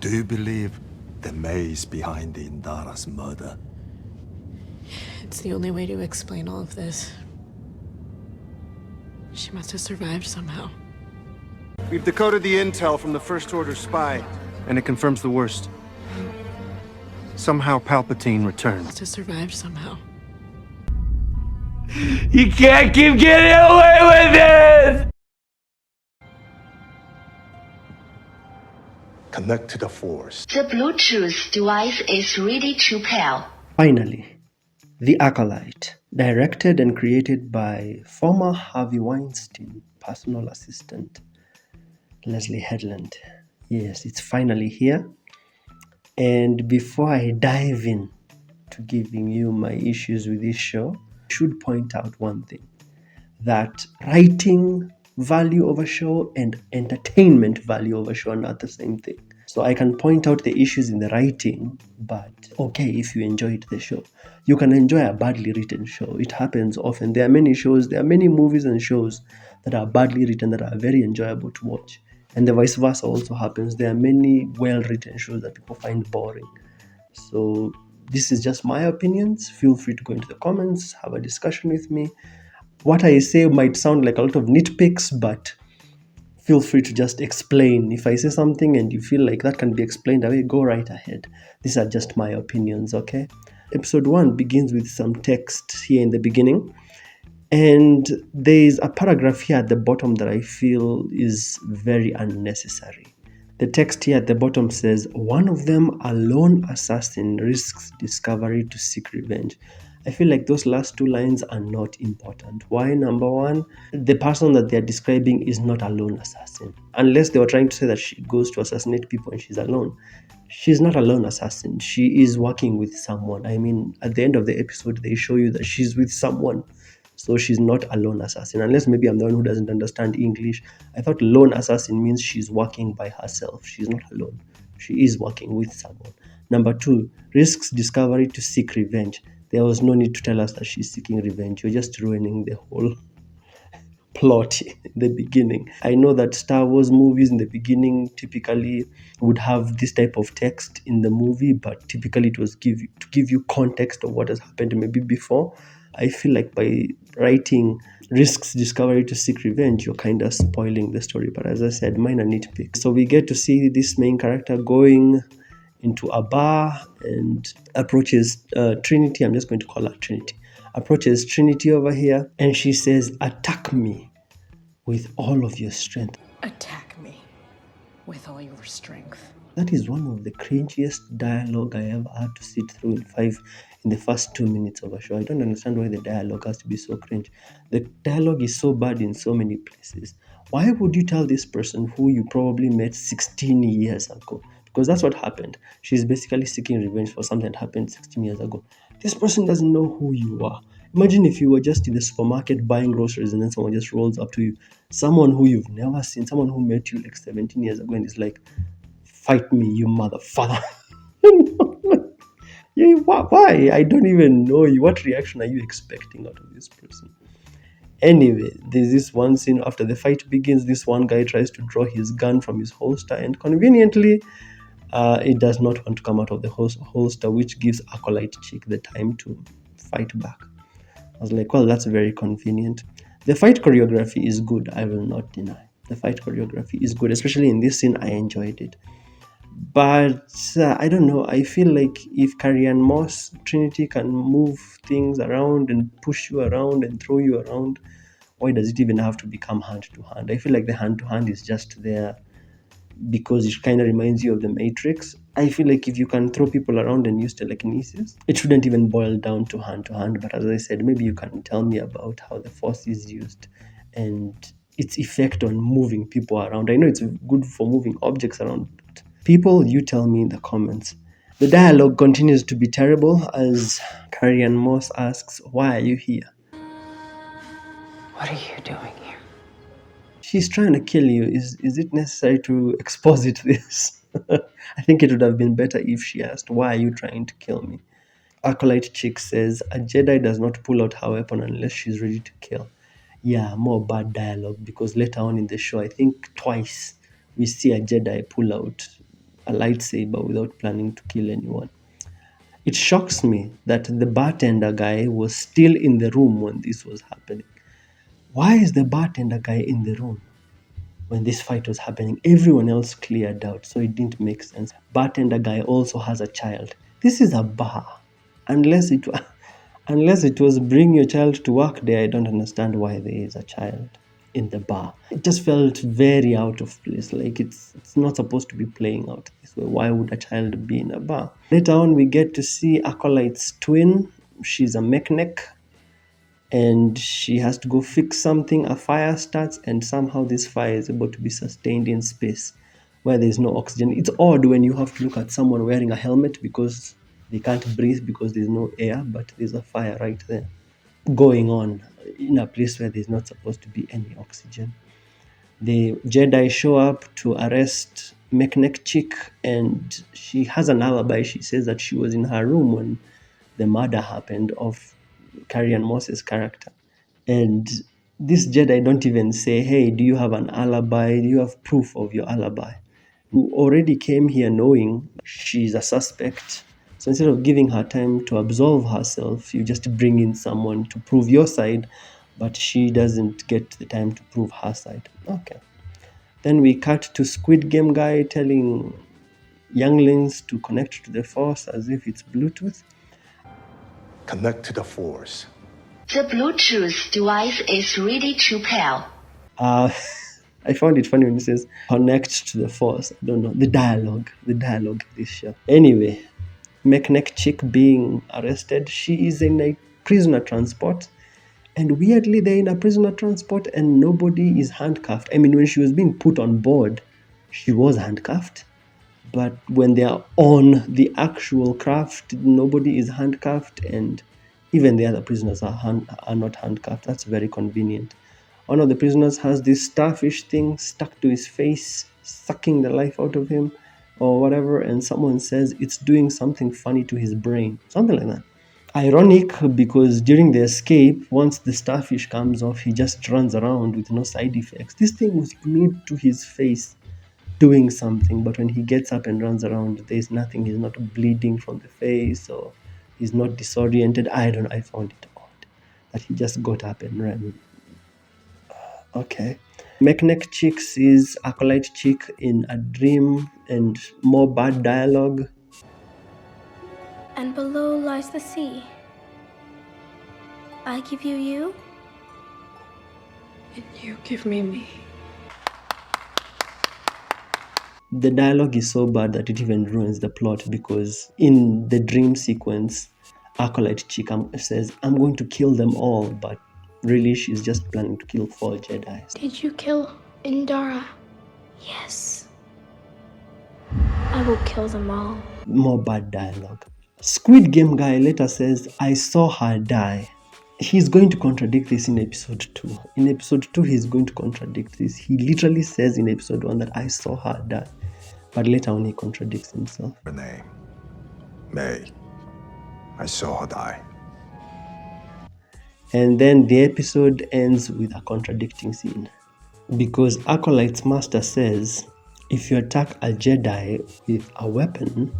Do you believe the maze behind the Indara's murder? It's the only way to explain all of this. She must have survived somehow. We've decoded the intel from the First Order spy, and it confirms the worst. Somehow Palpatine returned. Must have survived somehow. You can't keep getting away with this! Connect to the Force. The Bluetooth device is ready to pair. Finally, The Acolyte, directed and created by former Harvey Weinstein personal assistant Leslye Headland. Yes, it's finally here. And before I dive in to giving you my issues with this show, I should point out one thing, that writing value of a show and entertainment value of a show are not the same thing. So I can point out the issues in the writing, but okay, if you enjoyed the show. You can enjoy a badly written show. It happens often. There are many movies and shows that are badly written that are very enjoyable to watch. And the vice versa also happens. There are many well-written shows that people find boring. So this is just my opinions. Feel free to go into the comments, have a discussion with me. What I say might sound like a lot of nitpicks, but feel free to just explain. If I say something and you feel like that can be explained away, go right ahead. These are just my opinions, okay? Episode 1 begins with some text here in the beginning. And there is a paragraph here at the bottom that I feel is very unnecessary. The text here at the bottom says, one of them, a lone assassin, risks discovery to seek revenge. I feel like those last two lines are not important. Why? Number one, the person that they're describing is not a lone assassin. Unless they were trying to say that she goes to assassinate people and she's alone. She's not a lone assassin. She is working with someone. I mean, at the end of the episode, they show you that she's with someone. So she's not a lone assassin. Unless maybe I'm the one who doesn't understand English. I thought lone assassin means she's working by herself. She's not alone. She is working with someone. Number two, risks discovery to seek revenge. There was no need to tell us that she's seeking revenge. You're just ruining the whole plot in the beginning. I know that Star Wars movies in the beginning typically would have this type of text in the movie, but typically it was to give you context of what has happened maybe before. I feel like by writing risks discovery to seek revenge, you're kind of spoiling the story. But as I said, minor nitpick. So we get to see this main character going into a bar and approaches Trinity. I'm just going to call her Trinity. Approaches Trinity over here and she says, attack me with all of your strength. Attack me with all your strength. That is one of the cringiest dialogue I ever had to sit through in the first 2 minutes of a show. I don't understand why the dialogue has to be so cringe. The dialogue is so bad in so many places. Why would you tell this person who you probably met 16 years ago? Because that's what happened. She's basically seeking revenge for something that happened 16 years ago. This person doesn't know who you are. Imagine if you were just in the supermarket buying groceries and then someone just rolls up to you. Someone who you've never seen, someone who met you like 17 years ago and is like, fight me, you motherfucker. Yeah, why? I don't even know you. What reaction are you expecting out of this person? Anyway, there's this one scene after the fight begins. This one guy tries to draw his gun from his holster and conveniently, it does not want to come out of the holster, which gives Acolyte chick the time to fight back. I was like, well, that's very convenient. The fight choreography is good, I will not deny. The fight choreography is good, especially in this scene, I enjoyed it. But I don't know, I feel like if Carrie-Anne Moss, Trinity can move things around and push you around and throw you around, why does it even have to become hand-to-hand? I feel like the hand-to-hand is just there because it kind of reminds you of the Matrix. I feel like if you can throw people around and use telekinesis, it shouldn't even boil down to hand-to-hand. But as I said, maybe you can tell me about how the Force is used and its effect on moving people around. I know it's good for moving objects around, but people, you tell me in the comments. The dialogue continues to be terrible as Carrie-Anne Moss asks, why are you here? What are you doing here? She's trying to kill you. Is it necessary to exposit this? I think it would have been better if she asked, why are you trying to kill me? Acolyte chick says, a Jedi does not pull out her weapon unless she's ready to kill. Yeah, more bad dialogue, because later on in the show, I think twice, we see a Jedi pull out a lightsaber without planning to kill anyone. It shocks me that the bartender guy was still in the room when this was happening. Why is the bartender guy in the room when this fight was happening? Everyone else cleared out, so it didn't make sense. Bartender guy also has a child. This is a bar. Unless it was bring your child to work there, I don't understand why there is a child in the bar. It just felt very out of place. Like it's not supposed to be playing out this way. Why would a child be in a bar? Later on, we get to see Acolyte's twin. She's a mechanic, and she has to go fix something. A fire starts, and somehow this fire is able to be sustained in space where there's no oxygen. It's odd when you have to look at someone wearing a helmet because they can't breathe because there's no air, but there's a fire right there going on in a place where there's not supposed to be any oxygen. The Jedi show up to arrest mechanic chick, and she has an alibi. She says that she was in her room when the murder happened of Carrie-Anne Moss's character. And this Jedi don't even say, hey, do you have an alibi? Do you have proof of your alibi? You already came here knowing she's a suspect. So instead of giving her time to absolve herself, you just bring in someone to prove your side, but she doesn't get the time to prove her side. Okay. Then we cut to Squid Game guy telling younglings to connect to the Force as if it's Bluetooth. Connect to the Force. The Bluetooth device is ready to pair. I found it funny when it says connect to the Force. I don't know. The dialogue this show. Anyway, mechanic chick being arrested. She is in a prisoner transport. And weirdly, they're in a prisoner transport and nobody is handcuffed. I mean, when she was being put on board, she was handcuffed. But when they are on the actual craft, nobody is handcuffed, and even the other prisoners are not handcuffed. That's very convenient. One of the prisoners has this starfish thing stuck to his face, sucking the life out of him or whatever, and someone says it's doing something funny to his brain. Something like that. Ironic, because during the escape, once the starfish comes off, he just runs around with no side effects. This thing was glued to his face, doing something, but when he gets up and runs around, there's nothing. He's not bleeding from the face, or he's not disoriented. I found it odd that he just got up and ran. Okay. Mechanic chick sees Acolyte chick in a dream, and more bad dialogue. And below lies the sea. I give you you, And you give me me. The dialogue is so bad that it even ruins the plot, because in the dream sequence, Acolyte chick says, I'm going to kill them all, but really she's just planning to kill 4 Jedi. Did you kill Indara? Yes. I will kill them all. More bad dialogue. Squid Game guy later says, I saw her die. He's going to contradict this in episode 2. In episode 2, he's going to contradict this. He literally says in episode 1 that I saw her die. But later on, he contradicts himself. Her name. May. I saw her die. And then the episode ends with a contradicting scene. Because Acolyte's master says, if you attack a Jedi with a weapon,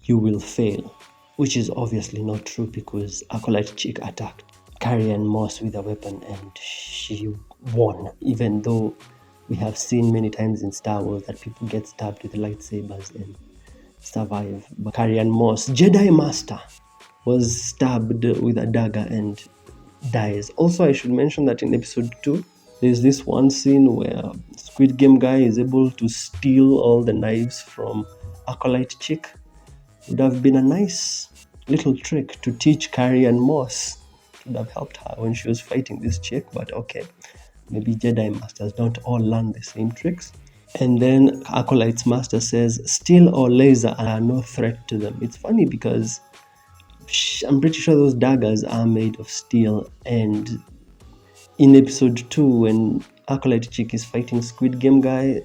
you will fail. Which is obviously not true, because Acolyte chick attacked Carrie-Anne Moss with a weapon and she won. Even though we have seen many times in Star Wars that people get stabbed with lightsabers and survive. But Carrie-Anne Moss, Jedi Master, was stabbed with a dagger and dies. Also, I should mention that in episode 2, there's this one scene where Squid Game guy is able to steal all the knives from Acolyte chick. Would have been a nice little trick to teach Carrie-Anne Moss. Would have helped her when she was fighting this chick, but okay. Maybe Jedi Masters don't all learn the same tricks. And then Acolyte's master says, steel or laser are no threat to them. It's funny because I'm pretty sure those daggers are made of steel. And in episode 2, when Acolyte chick is fighting Squid Game guy,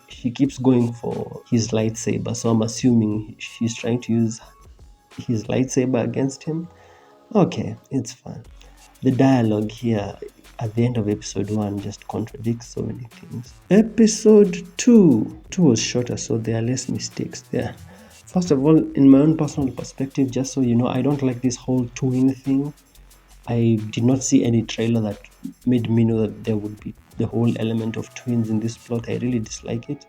he keeps going for his lightsaber. So I'm assuming she's trying to use his lightsaber against him. Okay, it's fine. The dialogue here, at the end of episode 1 just contradicts so many things. Episode 2 was shorter, so there are less mistakes there. First of all, in my own personal perspective, just so you know, I don't like this whole twin thing. I did not see any trailer that made me know that there would be the whole element of twins in this plot. I really dislike it.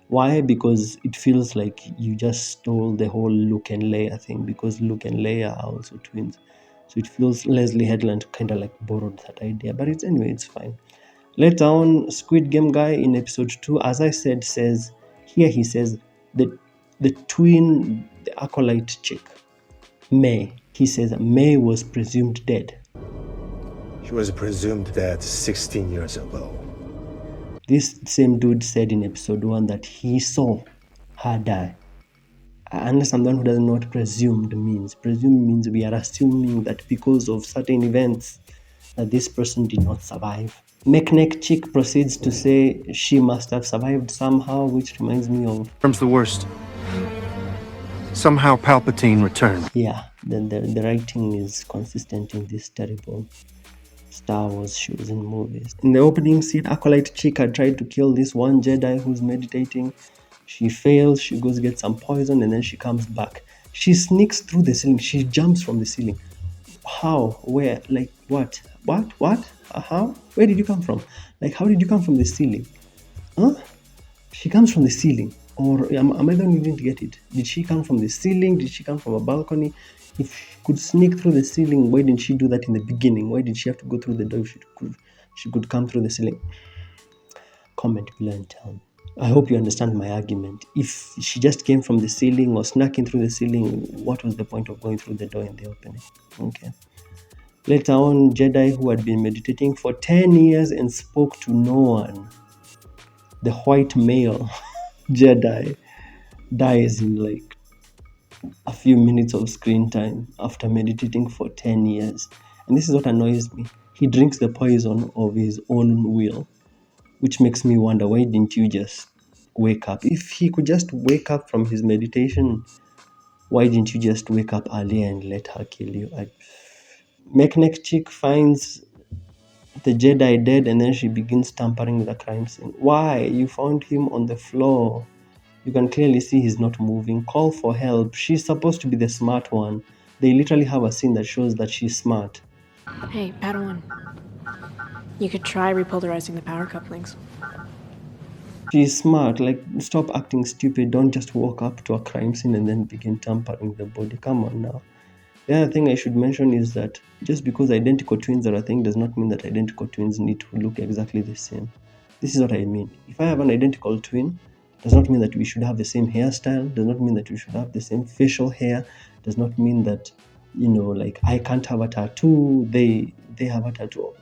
Why? Because it feels like you just stole the whole Luke and Leia thing, because Luke and Leia are also twins. So it feels Leslye Headland kind of like borrowed that idea. But it's fine. Later on, Squid Game guy in episode 2, as I said, says the twin, the Acolyte chick, May. He says May was presumed dead. She was presumed dead 16 years ago. This same dude said in episode 1 that he saw her die. Unless I'm the one who doesn't know what presumed means. Presumed means we are assuming that because of certain events that this person did not survive. Mechneck chick proceeds to say she must have survived somehow, which reminds me of... Comes the worst. Somehow Palpatine returned. Yeah, the writing is consistent in this terrible Star Wars shows and movies. In the opening scene, Acolyte chick had tried to kill this one Jedi who's meditating. She fails, she goes get some poison, and then she comes back. She sneaks through the ceiling. She jumps from the ceiling. How? Where? Like, what? What? How? Where did you come from? Like, how did you come from the ceiling? Huh? She comes from the ceiling. Or am I the one who didn't get it? Did she come from the ceiling? Did she come from a balcony? If she could sneak through the ceiling, why didn't she do that in the beginning? Why did she have to go through the door? She could come through the ceiling. Comment below and tell me. I hope you understand my argument. If she just came from the ceiling or snuck in through the ceiling, what was the point of going through the door in the opening? Okay. Later on, Jedi who had been meditating for 10 years and spoke to no one, the white male Jedi, dies in like a few minutes of screen time after meditating for 10 years. And this is what annoys me. He drinks the poison of his own will, which makes me wonder, why didn't you just wake up? If he could just wake up from his meditation, why didn't you just wake up earlier and let her kill you? Mechneck chick finds the Jedi dead and then she begins tampering with the crime scene. Why? You found him on the floor. You can clearly see he's not moving. Call for help. She's supposed to be the smart one. They literally have a scene that shows that she's smart. Hey, Padawan. You could try repolarizing the power couplings. She's smart. Like, stop acting stupid. Don't just walk up to a crime scene and then begin tampering the body. Come on now. The other thing I should mention is that just because identical twins are a thing does not mean that identical twins need to look exactly the same. This is what I mean. If I have an identical twin, does not mean that we should have the same hairstyle, does not mean that we should have the same facial hair, does not mean that, like I can't have a tattoo, they have a tattoo.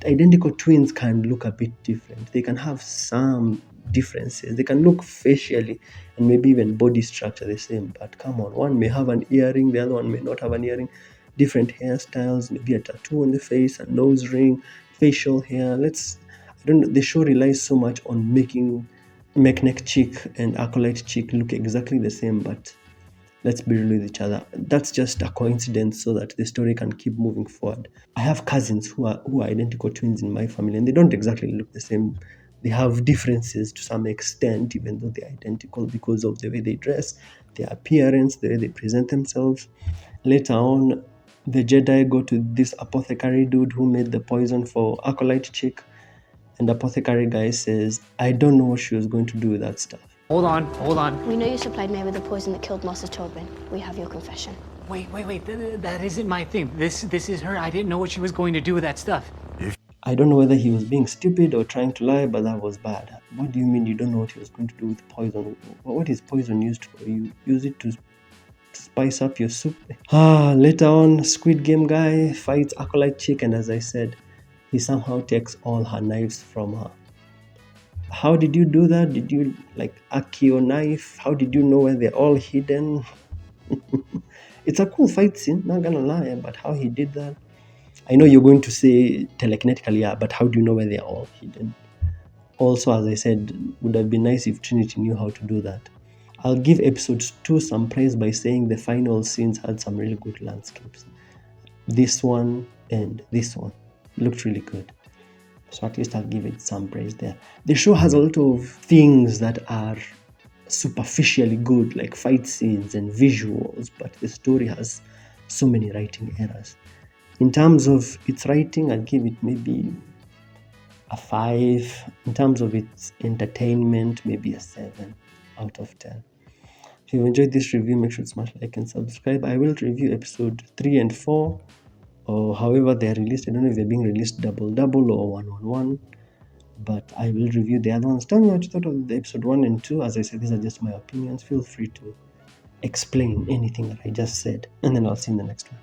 Identical twins can look a bit different. They can have some differences. They can look facially and maybe even body structure the same, but come on, one may have an earring, the other one may not have an earring, different hairstyles, maybe a tattoo on the face, a nose ring, facial hair. The show relies so much on making Mechneck chick and Acolyte chick look exactly the same, but let's be real with each other. That's just a coincidence so that the story can keep moving forward. I have cousins who are identical twins in my family, and they don't exactly look the same. They have differences to some extent, even though they're identical, because of the way they dress, their appearance, the way they present themselves. Later on, the Jedi go to this apothecary dude who made the poison for Acolyte chick, and the apothecary guy says, I don't know what she was going to do with that stuff. Hold on. We know you supplied May with the poison that killed Moss's children. We have your confession. Wait. That isn't my thing. This is her. I didn't know what she was going to do with that stuff. I don't know whether he was being stupid or trying to lie, but that was bad. What do you mean you don't know what he was going to do with poison? What is poison used for? You use it to spice up your soup? Later on, Squid Game guy fights Acolyte chick, and as I said, he somehow takes all her knives from her. How did you do that? Did you Akio knife? How did you know where they're all hidden? It's a cool fight scene, not gonna lie, but how he did that? I know you're going to say telekinetically, yeah, but how do you know where they're all hidden? Also, as I said, would have been nice if Trinity knew how to do that. I'll give episode 2 some praise by saying the final scenes had some really good landscapes. This one and this one looked really good. So at least I'll give it some praise there. The show has a lot of things that are superficially good, like fight scenes and visuals, but the story has so many writing errors. In terms of its writing, I'd give it maybe a 5. In terms of its entertainment, maybe a 7 out of 10. If you enjoyed this review, make sure to smash like and subscribe. I will review episode 3 and 4, or however they're released. I don't know if they're being released double or one, but I will review the other ones. Tell me what you thought of the episode 1 and 2. As I said, these are just my opinions. Feel free to explain anything that I just said, and then I'll see you in the next one.